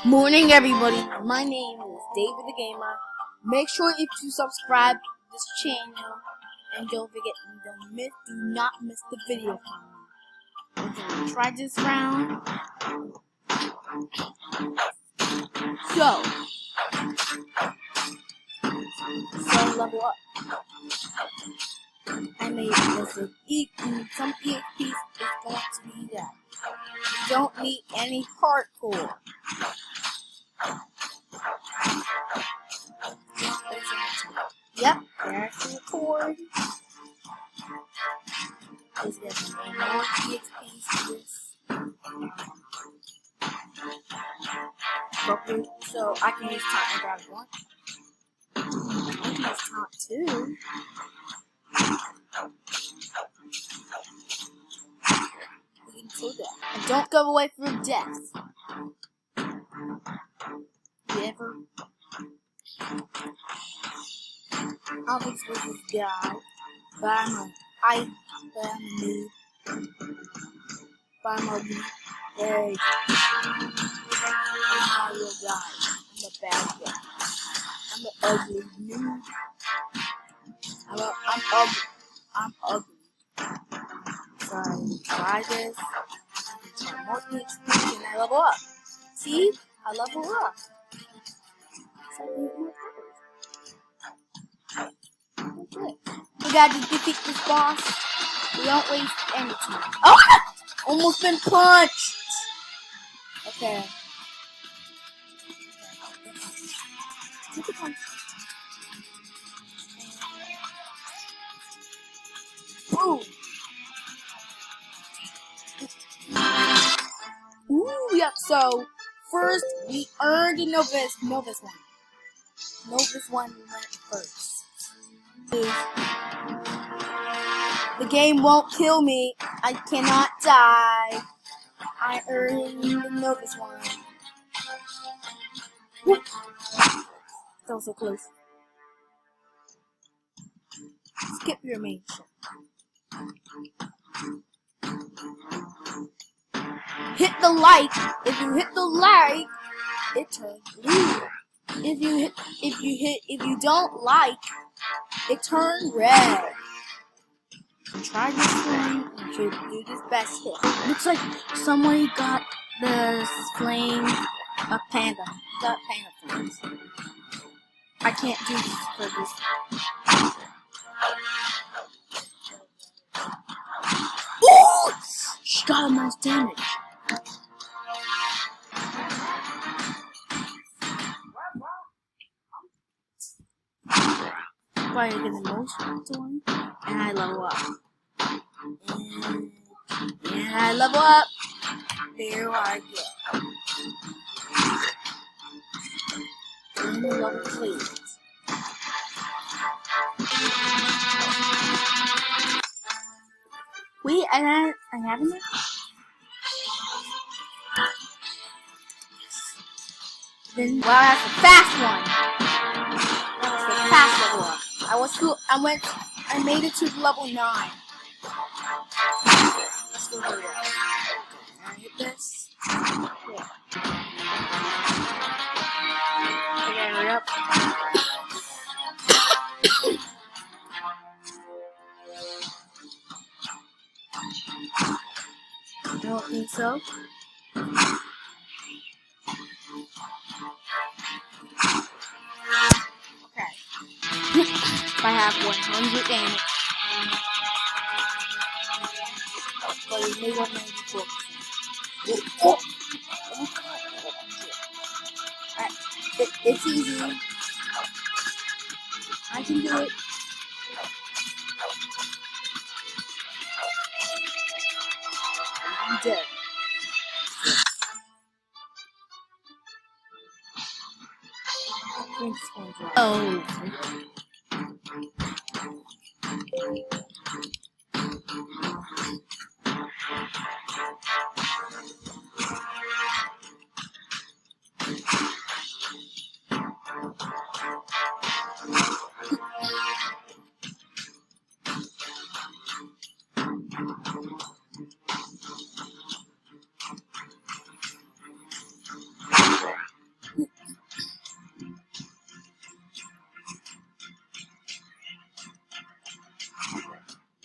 Morning, everybody. My name is David the Gamer. Make sure if you subscribe to this channel, and don't forget, do not miss the video from me. We're gonna try this round. So level up. I made this some EXP is going to be that. You don't need any hardcore. Yep, there's the record. There's gonna be more EXPs for this. So I can use taunt and grab one. I can use taunt too. We can do that. And don't go away from death. You ever? I don't think this is God, but I'm a noob. But I'm a noob. Hey. I'm not a real guy. I'm a bad guy. I'm an ugly noob. I'm ugly. So I try this. Try more EXP and I level up. See? I level up. So we gotta defeat this boss. We don't waste any time. Oh! Almost been punched! Okay. Take a punch. Ooh! Ooh, yep, so first we earned a Novus one. Novus one went first. The game won't kill me. I cannot die. I earned the Novus one. Whoop. That was so close. Skip your main shot. Hit the like. If you hit the like, it turns blue. If you don't like, it turns red. Try this one and should do this best hit. Looks like somebody got the flame of panda. Got panda flames. I can't do this for this. Ooh! She got the most damage. But I get the most one, and I level up. And I level up. There I go. And level please. Wait, I haven't yet? Then, wow, that's a fast one. That's a fast level up. I made it to level 9. Let's go hurry up. I hit this. Yeah. Okay, hurry up. I don't think so. Okay. If I have 100 damage. But it made 194%. Oh! Alright. It's easy. I can do it. I'm dead. Oh.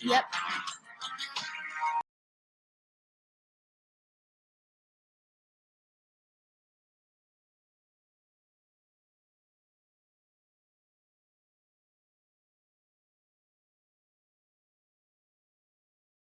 Yep.